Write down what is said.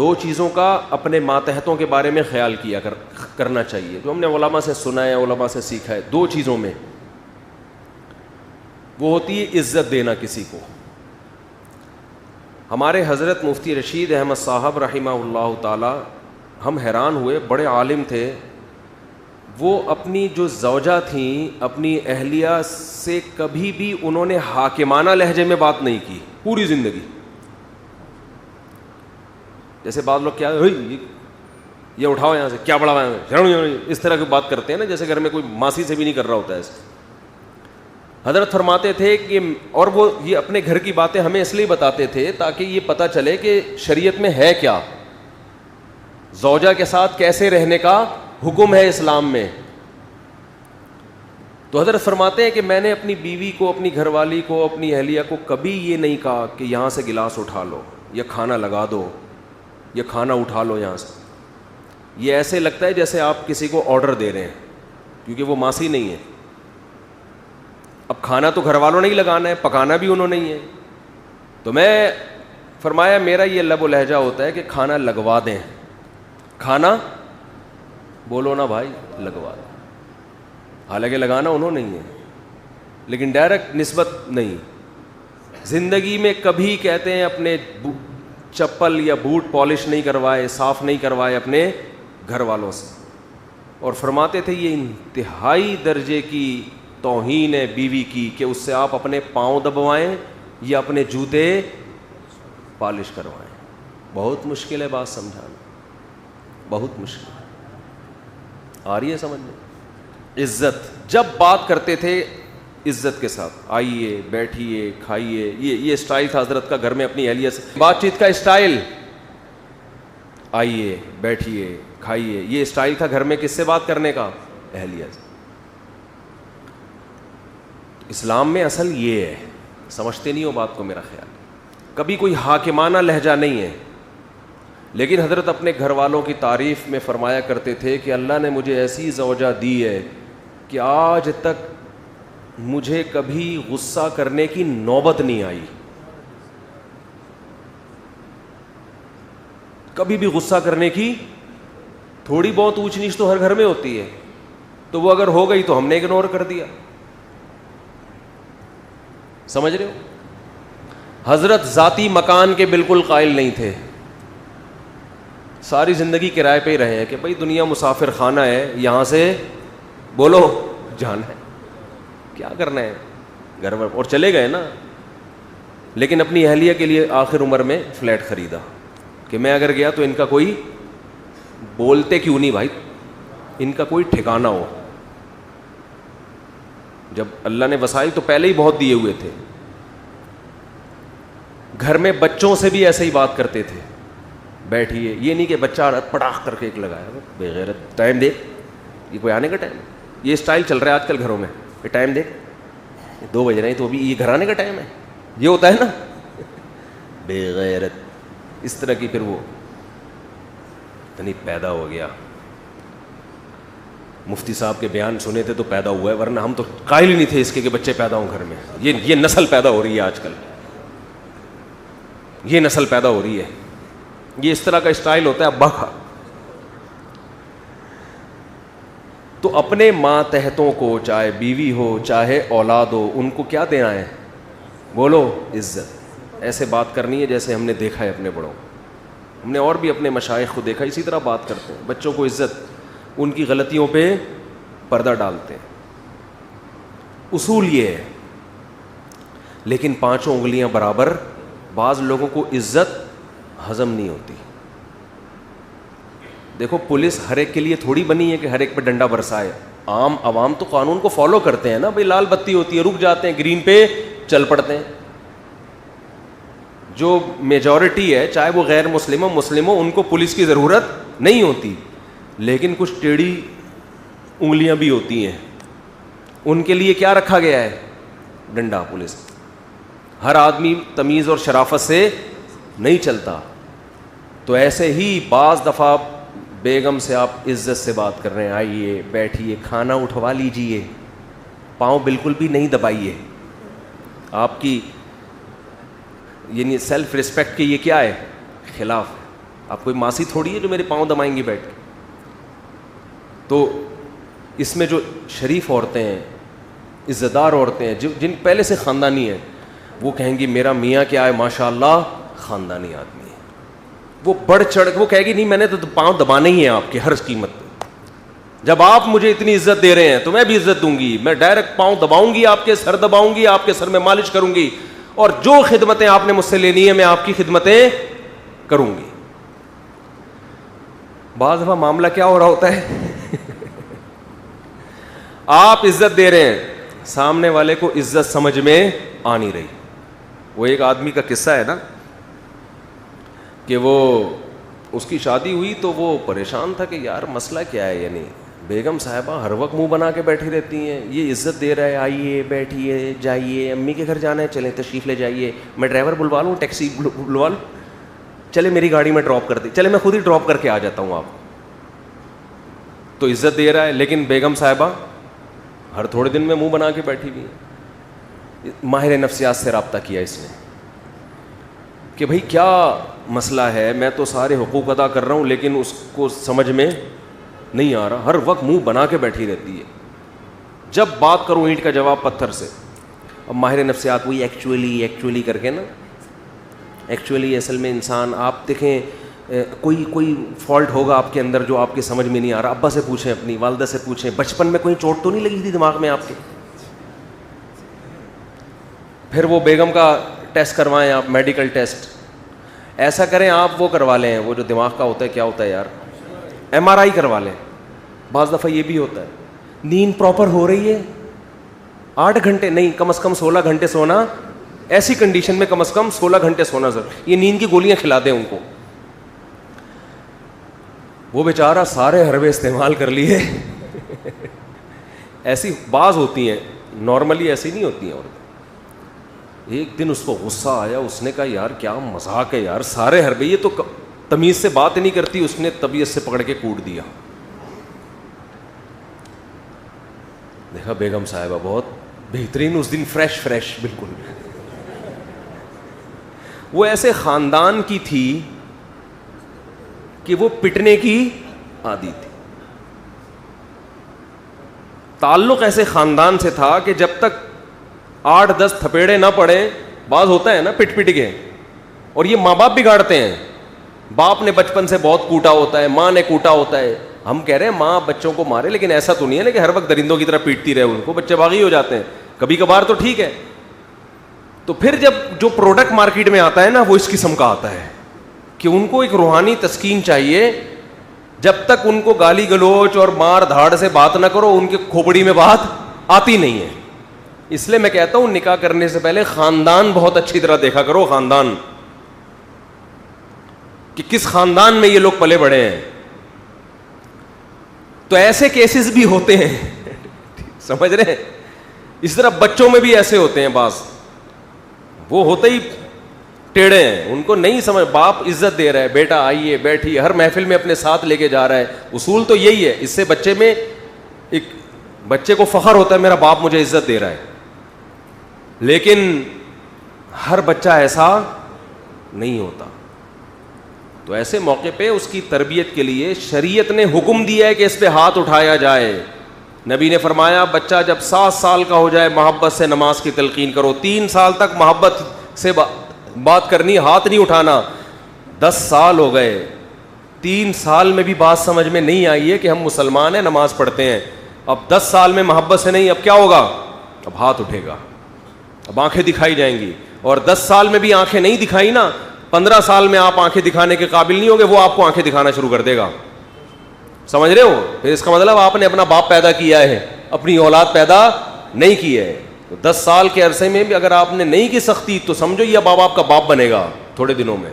دو چیزوں کا اپنے ماتحتوں کے بارے میں خیال کرنا چاہیے، جو ہم نے علماء سے سنا ہے، علماء سے سیکھا ہے. دو چیزوں میں وہ ہوتی ہے عزت دینا کسی کو. ہمارے حضرت مفتی رشید احمد صاحب رحمہ اللہ تعالی، ہم حیران ہوئے، بڑے عالم تھے. وہ اپنی جو زوجہ تھیں، اپنی اہلیہ سے کبھی بھی انہوں نے حاکمانہ لہجے میں بات نہیں کی پوری زندگی. جیسے بعض لوگ کیا یہ اٹھاؤ یہاں سے، کیا بڑا اس طرح کی بات کرتے ہیں نا، جیسے گھر میں کوئی ماسی سے بھی نہیں کر رہا ہوتا ہے ایسے. حضرت فرماتے تھے کہ، اور وہ یہ اپنے گھر کی باتیں ہمیں اس لیے بتاتے تھے تاکہ یہ پتہ چلے کہ شریعت میں ہے کیا، زوجہ کے ساتھ کیسے رہنے کا حکم ہے اسلام میں. تو حضرت فرماتے ہیں کہ میں نے اپنی بیوی کو، اپنی گھر والی کو، اپنی اہلیہ کو کبھی یہ نہیں کہا کہ یہاں سے گلاس اٹھا لو، یا کھانا لگا دو، یا کھانا اٹھا لو یہاں سے. یہ ایسے لگتا ہے جیسے آپ کسی کو آرڈر دے رہے ہیں، کیونکہ وہ ماسی نہیں ہے. اب کھانا تو گھر والوں نے ہی لگانا ہے، پکانا بھی انہوں نہیں ہے. تو میں فرمایا میرا یہ لب و لہجہ ہوتا ہے کہ کھانا لگوا دیں. کھانا بولو نا بھائی، لگوا دیں. حالانکہ لگانا انہوں نہیں ہے، لیکن ڈائریکٹ نسبت نہیں. زندگی میں کبھی کہتے ہیں اپنے چپل یا بوٹ پالش نہیں کروائے، صاف نہیں کروائے اپنے گھر والوں سے. اور فرماتے تھے یہ انتہائی درجے کی توہین ہے بیوی کی کہ اس سے آپ اپنے پاؤں دبوائیں یا اپنے جوتے پالش کروائیں. بہت مشکل ہے بات سمجھانا، بہت مشکل ہے. آ رہی ہے سمجھ میں؟ عزت، جب بات کرتے تھے عزت کے ساتھ، آئیے بیٹھیے کھائیے. یہ اسٹائل تھا حضرت کا گھر میں اپنی اہلیہ سے بات چیت کا اسٹائل. آئیے بیٹھیے کھائیے، یہ اسٹائل تھا گھر میں کس سے بات کرنے کا؟ اہلیہ سے. اسلام میں اصل یہ ہے، سمجھتے نہیں ہو بات کو میرا خیال. کبھی کوئی حاکمانہ لہجہ نہیں ہے. لیکن حضرت اپنے گھر والوں کی تعریف میں فرمایا کرتے تھے کہ اللہ نے مجھے ایسی زوجہ دی ہے کہ آج تک مجھے کبھی غصہ کرنے کی نوبت نہیں آئی. کبھی بھی غصہ کرنے کی، تھوڑی بہت اونچ نیچ تو ہر گھر میں ہوتی ہے، تو وہ اگر ہو گئی تو ہم نے اگنور کر دیا. سمجھ رہے ہو؟ حضرت ذاتی مکان کے بالکل قائل نہیں تھے. ساری زندگی کرائے پہ ہی رہے ہیں کہ بھائی دنیا مسافر خانہ ہے، یہاں سے بولو جانا ہے، کیا کرنا ہے گھر پر، اور چلے گئے نا. لیکن اپنی اہلیہ کے لیے آخر عمر میں فلیٹ خریدا کہ میں اگر گیا تو ان کا کوئی، بولتے کیوں نہیں بھائی، ان کا کوئی ٹھکانہ ہو. جب اللہ نے وسائل تو پہلے ہی بہت دیے ہوئے تھے. گھر میں بچوں سے بھی ایسے ہی بات کرتے تھے، بیٹھیے. یہ نہیں کہ بچہ پڑاخ کر کے ایک لگایا، بے غیرت، ٹائم دیکھ، یہ کوئی آنے کا ٹائم ہے. یہ اسٹائل چل رہا ہے آج کل گھروں میں کہ ٹائم دیکھ، 2 بج رہے ہیں تو ابھی یہ گھر آنے کا ٹائم ہے. یہ ہوتا ہے نا، بے غیرت. اس طرح کی پھر وہ نہیں پیدا ہو گیا. مفتی صاحب کے بیان سنے تھے تو پیدا ہوا ہے، ورنہ ہم تو قائل ہی نہیں تھے اس کے کہ بچے پیدا ہوں گھر میں. یہ نسل پیدا ہو رہی ہے آج کل، یہ نسل پیدا ہو رہی ہے. یہ اس طرح کا اسٹائل ہوتا ہے ابا کا. تو اپنے ماتحتوں کو، چاہے بیوی ہو چاہے اولاد ہو، ان کو کیا دینا ہے؟ بولو عزت. ایسے بات کرنی ہے جیسے ہم نے دیکھا ہے اپنے بڑوں. ہم نے اور بھی اپنے مشائخ کو دیکھا اسی طرح بات کرتے ہیں. بچوں کو عزت، ان کی غلطیوں پہ پردہ ڈالتے ہیں. اصول یہ ہے. لیکن 5 انگلیاں برابر بعض لوگوں کو عزت ہضم نہیں ہوتی. دیکھو پولیس ہر ایک کے لیے تھوڑی بنی ہے کہ ہر ایک پہ ڈنڈا برسائے. عام عوام تو قانون کو فالو کرتے ہیں نا بھائی. لال بتی ہوتی ہے رک جاتے ہیں، گرین پہ چل پڑتے ہیں. جو میجورٹی ہے چاہے وہ غیر مسلم ہو مسلم ہو، ان کو پولیس کی ضرورت نہیں ہوتی. لیکن کچھ ٹیڑھی انگلیاں بھی ہوتی ہیں، ان کے لیے کیا رکھا گیا ہے؟ ڈنڈا. پولیس. ہر آدمی تمیز اور شرافت سے نہیں چلتا. تو ایسے ہی بعض دفعہ بیگم سے آپ عزت سے بات کر رہے ہیں، آئیے بیٹھیے کھانا اٹھوا لیجئے، پاؤں بالکل بھی نہیں دبائیے. آپ کی یعنی سیلف ریسپیکٹ کے یہ کیا ہے؟ خلاف. آپ کوئی ماسی تھوڑی ہے جو میرے پاؤں دبائیں گی بیٹھ کے. تو اس میں جو شریف عورتیں ہیں, عزت دار عورتیں ہیں, جن پہلے سے خاندانی ہیں, وہ کہیں گی میرا میاں کیا ہے ماشاء اللہ خاندانی آدمی ہے. وہ بڑھ چڑھ وہ کہے گی نہیں میں نے تو پاؤں دبانے ہی ہیں آپ کے ہر قیمت پہ. جب آپ مجھے اتنی عزت دے رہے ہیں تو میں بھی عزت دوں گی. میں ڈائریکٹ پاؤں دباؤں گی, آپ کے سر دباؤں گی, آپ کے سر میں مالش کروں گی, اور جو خدمتیں آپ نے مجھ سے لینی ہے میں آپ کی خدمتیں کروں گی. بعض دفعہ معاملہ کیا ہو رہا ہوتا ہے آپ عزت دے رہے ہیں, سامنے والے کو عزت سمجھ میں آ نہیں رہی. وہ ایک آدمی کا قصہ ہے نا کہ وہ اس کی شادی ہوئی تو وہ پریشان تھا کہ یار مسئلہ کیا ہے, یعنی بیگم صاحبہ ہر وقت منہ بنا کے بیٹھی رہتی ہیں, یہ عزت دے رہا ہے آئیے بیٹھیے جائیے, امی کے گھر جانا ہے چلیں تشریف لے جائیے, میں ڈرائیور بلوا لوں, ٹیکسی بلوا لوں, چلے میری گاڑی میں ڈراپ کر دی, چلے میں خود ہی ڈراپ کر کے آ جاتا ہوں آپ. تو عزت دے رہا ہے, لیکن بیگم صاحبہ ہر تھوڑے دن میں منہ بنا کے بیٹھی ہوئی ہے. ماہر نفسیات سے رابطہ کیا اس نے کہ بھائی کیا مسئلہ ہے, میں تو سارے حقوق ادا کر رہا ہوں لیکن اس کو سمجھ میں نہیں آ رہا, ہر وقت منہ بنا کے بیٹھی رہتی ہے, جب بات کروں اینٹ کا جواب پتھر سے. اب ماہر نفسیات وہی ایکچولی کر کے نا, ایکچولی اصل میں انسان آپ دیکھیں کوئی فالٹ ہوگا آپ کے اندر جو آپ کے سمجھ میں نہیں آ رہا, ابا سے پوچھیں, اپنی والدہ سے پوچھیں, بچپن میں کوئی چوٹ تو نہیں لگی تھی دماغ میں آپ کے. پھر وہ بیگم کا ٹیسٹ کروائیں آپ, میڈیکل ٹیسٹ ایسا کریں آپ, وہ کروا لیں وہ جو دماغ کا ہوتا ہے, کیا ہوتا ہے یار, MRI کروا لیں. بعض دفعہ یہ بھی ہوتا ہے نیند پراپر ہو رہی ہے, 8 گھنٹے نہیں کم از کم 16 گھنٹے سونا, ایسی کنڈیشن میں کم از کم 16 گھنٹے سونا ضرور. یہ نیند کی گولیاں کھلا دیں ان کو. وہ بیچارہ سارے حربے استعمال کر لیے ایسی بعض ہوتی ہیں, نارملی ایسی نہیں ہوتی ہیں. اور ایک دن اس کو غصہ آیا, اس نے کہا یار کیا مذاق ہے یار, سارے حربے, یہ تو تمیز سے بات نہیں کرتی. اس نے طبیعت سے پکڑ کے کوٹ دیا. دیکھا بیگم صاحبہ بہت بہترین, اس دن فریش بالکل. وہ ایسے خاندان کی تھی کہ وہ پٹنے کی عادی تھی. تعلق ایسے خاندان سے تھا کہ جب تک 8-10 تھپیڑے نہ پڑے, بعض ہوتا ہے نا پٹ کے, اور یہ ماں باپ بگاڑتے ہیں. باپ نے بچپن سے بہت کوٹا ہوتا ہے, ماں نے کوٹا ہوتا ہے. ہم کہہ رہے ہیں ماں بچوں کو مارے, لیکن ایسا تو نہیں ہے کہ ہر وقت درندوں کی طرح پیٹتی رہے ان کو, بچے باغی ہو جاتے ہیں کبھی کبھار تو ٹھیک ہے. تو پھر جب جو پروڈکٹ مارکیٹ میں آتا ہے نا وہ اس قسم کا آتا ہے کہ ان کو ایک روحانی تسکین چاہیے. جب تک ان کو گالی گلوچ اور مار دھاڑ سے بات نہ کرو, ان کے کھوپڑی میں بات آتی نہیں ہے. اس لیے میں کہتا ہوں نکاح کرنے سے پہلے خاندان بہت اچھی طرح دیکھا کرو, خاندان کہ کس خاندان میں یہ لوگ پلے بڑے ہیں. تو ایسے کیسز بھی ہوتے ہیں سمجھ رہے ہیں. اس طرح بچوں میں بھی ایسے ہوتے ہیں بعض, وہ ہوتے ہی ٹیڑھے ہیں, ان کو نہیں سمجھ. باپ عزت دے رہا ہے, بیٹا آئیے بیٹھیے, ہر محفل میں اپنے ساتھ لے کے جا رہا ہے. اصول تو یہی ہے, اس سے بچے میں ایک بچے کو فخر ہوتا ہے میرا باپ مجھے عزت دے رہا ہے. لیکن ہر بچہ ایسا نہیں ہوتا. تو ایسے موقع پہ اس کی تربیت کے لیے شریعت نے حکم دیا ہے کہ اس پہ ہاتھ اٹھایا جائے. نبی نے فرمایا بچہ جب 7 سال کا ہو جائے محبت سے نماز کی تلقین کرو. 3 سال تک محبت سے بات کرنی, ہاتھ نہیں اٹھانا. 10 سال ہو گئے, 3 سال میں بھی بات سمجھ میں نہیں آئی ہے کہ ہم مسلمان ہیں, نماز پڑھتے ہیں. اب 10 سال میں محبت سے نہیں, اب کیا ہوگا, اب ہاتھ اٹھے گا, اب آنکھیں دکھائی جائیں گی. اور 10 سال میں بھی آنکھیں نہیں دکھائی نا, 15 سال میں آپ آنکھیں دکھانے کے قابل نہیں ہوگے, وہ آپ کو آنکھیں دکھانا شروع کر دے گا. سمجھ رہے ہو؟ پھر اس کا مطلب آپ نے اپنا باپ پیدا کیا ہے, اپنی اولاد پیدا نہیں کی ہے. تو 10 سال کے عرصے میں بھی اگر آپ نے نہیں کی سختی تو سمجھو یہ اب آپ کا باپ بنے گا تھوڑے دنوں میں.